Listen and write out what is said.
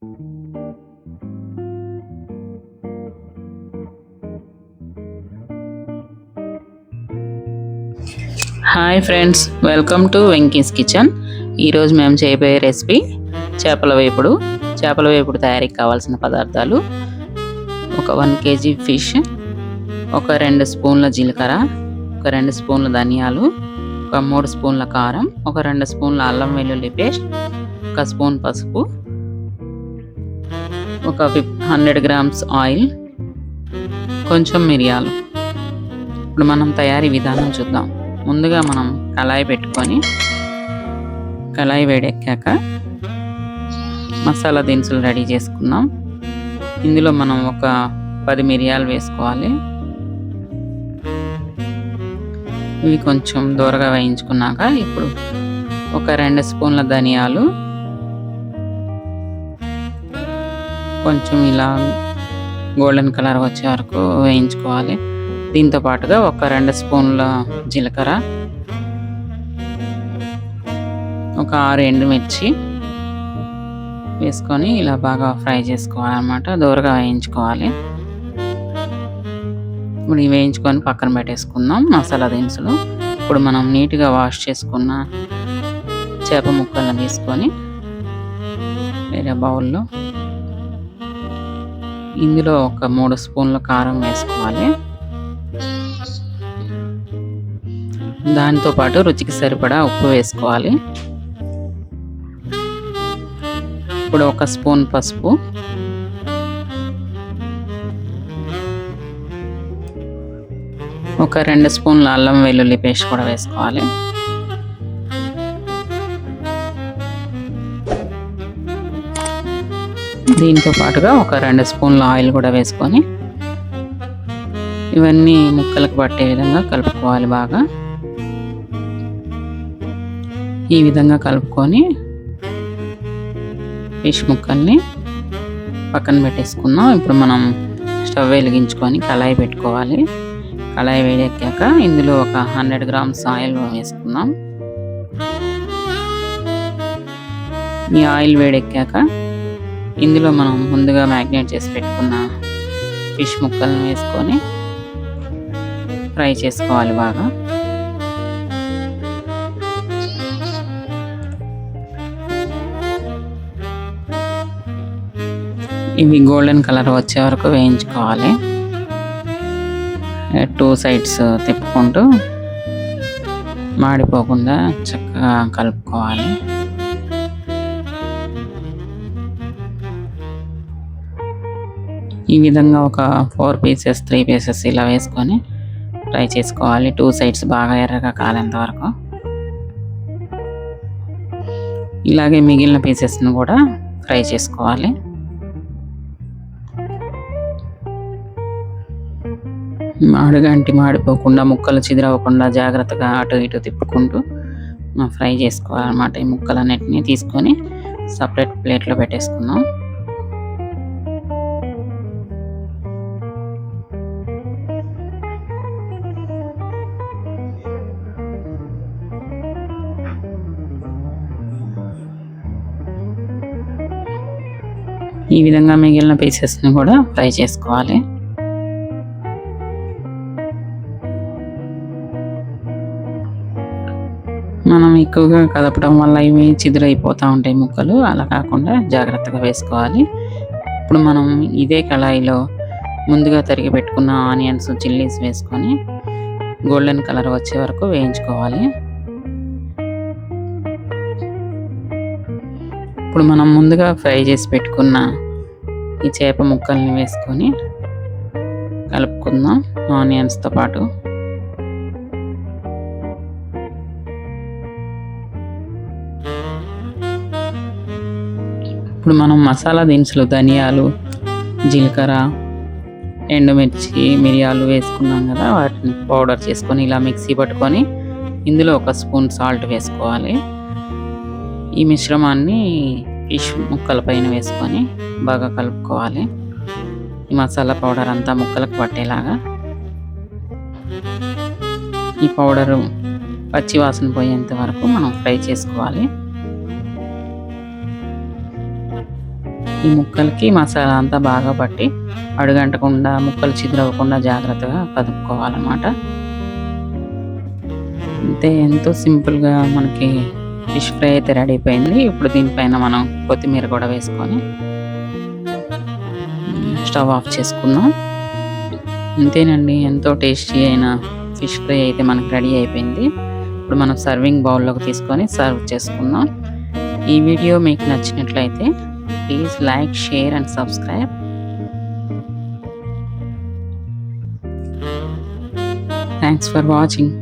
Hi friends, welcome to Venky's kitchen. ఈరోజు మేము చేయబోయే రెసిపీ చేపల వేపుడు. చేపల వేపుడు తయారీకి కావాల్సిన పదార్థాలు: ఒక 1 kg ఫిష్, ఒక 2 స్పూన్ల జీలకర్ర, ఒక 2 స్పూన్ల ధనియాలు, ఒక 3 స్పూన్ల కారం, ఒక 2 స్పూన్ల అల్లం వెల్లుల్లి పేస్ట్, ఒక స్పూన్ పసుపు, ఒక 100 గ్రామ్స్ ఆయిల్, కొంచెం మిరియాలు. ఇప్పుడు మనం తయారీ విధానం చూద్దాం. ముందుగా మనం కళాయి పెట్టుకొని, కళాయి వేడెక్కాక మసాలా దినుసులు రెడీ చేసుకుందాం. ఇందులో మనం ఒక 10 మిరియాలు వేసుకోవాలి. ఇవి కొంచెం దూరగా వేయించుకున్నాక ఇప్పుడు ఒక 2 స్పూన్ల ధనియాలు, కొంచెం ఇలా గోల్డెన్ కలర్ వచ్చే వరకు వేయించుకోవాలి. దీంతో పాటుగా ఒక 2 స్పూన్ల జీలకర్ర, ఒక 6 ఎండుమిర్చి వేసుకొని ఇలా బాగా ఫ్రై చేసుకోవాలన్నమాట. దూరగా వేయించుకోవాలి. ఇప్పుడు ఇవి వేయించుకొని పక్కన పెట్టేసుకుందాం మసాలా దినుసులు. ఇప్పుడు మనం నీట్గా వాష్ చేసుకున్న చేప ముక్కలను తీసుకొని వేరే బౌల్లో ఇందులో ఒక 3 స్పూన్ల కారం వేసుకోవాలి. దాంతో పాటు రుచికి సరిపడా ఉప్పు వేసుకోవాలి. ఇప్పుడు ఒక స్పూన్ పసుపు, ఒక 2 స్పూన్ల అల్లం వెల్లుల్లి పేస్ట్ కూడా వేసుకోవాలి. దీంతో పాటుగా ఒక 2 స్పూన్ల ఆయిల్ కూడా వేసుకొని ఇవన్నీ ముక్కలకు పట్టే విధంగా కలుపుకోవాలి. బాగా ఈ విధంగా కలుపుకొని ఫిష్ ముక్కల్ని పక్కన పెట్టేసుకుందాం. ఇప్పుడు మనం స్టవ్ వెలిగించుకొని కళాయి పెట్టుకోవాలి. కళాయి వేడెక్కాక ఇందులో ఒక 100 గ్రామ్స్ ఆయిల్ వేసుకుందాం. ఈ ఆయిల్ వేడెక్కాక ఇందులో మనం ముందుగా మ్యాగ్నేట్ చేసి పెట్టుకున్న ఫిష్ ముక్కలను వేసుకొని ఫ్రై చేసుకోవాలి బాగా. ఇవి గోల్డెన్ కలర్ వచ్చే వరకు వేయించుకోవాలి. 2 సైడ్స్ తిప్పుకుంటూ మాడిపోకుండా చక్కగా కలుపుకోవాలి. ఈ విధంగా ఒక 4 పీసెస్ 3 పీసెస్ ఇలా వేసుకొని ఫ్రై చేసుకోవాలి. 2 సైడ్స్ బాగా ఎర్రగా కాలేంత వరకు. ఇలాగే మిగిలిన పీసెస్ను కూడా ఫ్రై చేసుకోవాలి. అడుగంటి మాడిపోకుండా, ముక్కలు చిదిరవకుండా జాగ్రత్తగా అటు ఇటు తిప్పుకుంటూ ఫ్రై చేసుకోవాలన్నమాట. ఈ ముక్కలన్నిటిని తీసుకొని సపరేట్ ప్లేట్లో పెట్టేసుకుందాం. ఈ విధంగా మిగిలిన పీసెస్ని కూడా ఫ్రై చేసుకోవాలి. మనం ఎక్కువగా కదపడం వల్ల ఇవి చిదురైపోతూ ఉంటాయి ముక్కలు. అలా కాకుండా జాగ్రత్తగా వేసుకోవాలి. ఇప్పుడు మనం ఇదే కళాయిలో ముందుగా తరిగి పెట్టుకున్న ఆనియన్స్, చిల్లీస్ వేసుకొని గోల్డెన్ కలర్ వచ్చే వరకు వేయించుకోవాలి. ఇప్పుడు మనం ముందుగా ఫ్రై చేసి పెట్టుకున్న ఈ చేప ముక్కల్ని వేసుకొని కలుపుకుందాం ఆనియన్స్తో పాటు. ఇప్పుడు మనం మసాలా దినుసులు ధనియాలు, జీలకర్ర, ఎండుమిర్చి, మిరియాలు వేసుకున్నాం కదా, వాటిని పౌడర్ చేసుకొని ఇలా మిక్సీ పట్టుకొని ఇందులో ఒక స్పూన్ సాల్ట్ వేసుకోవాలి. ఈ మిశ్రమాన్ని ఫిష్ ముక్కల పైన వేసుకొని బాగా కలుపుకోవాలి. ఈ మసాలా పౌడర్ అంతా ముక్కలకు పట్టేలాగా. ఈ పౌడరు పచ్చి వాసన పోయేంత వరకు మనం ఫ్రై చేసుకోవాలి. ఈ ముక్కలకి మసాలా అంతా బాగా పట్టి అడుగంటకుండా ముక్కలు చిదురవ్వకుండా జాగ్రత్తగా కదుపుకోవాలన్నమాట. అంతే, ఎంతో సింపుల్గా మనకి ఫిష్ ఫ్రై అయితే రెడీ అయిపోయింది. ఇప్పుడు దీనిపైన మనం కొత్తిమీర కూడా వేసుకొని స్టవ్ ఆఫ్ చేసుకుందాం. అంతేనండి, ఎంతో టేస్టీ అయిన ఫిష్ ఫ్రై అయితే మనకు రెడీ అయిపోయింది. ఇప్పుడు మనం సర్వింగ్ బౌల్లోకి తీసుకొని సర్వ్ చేసుకుందాం. ఈ వీడియో మీకు నచ్చినట్లయితే please like, share and subscribe. Thanks for watching.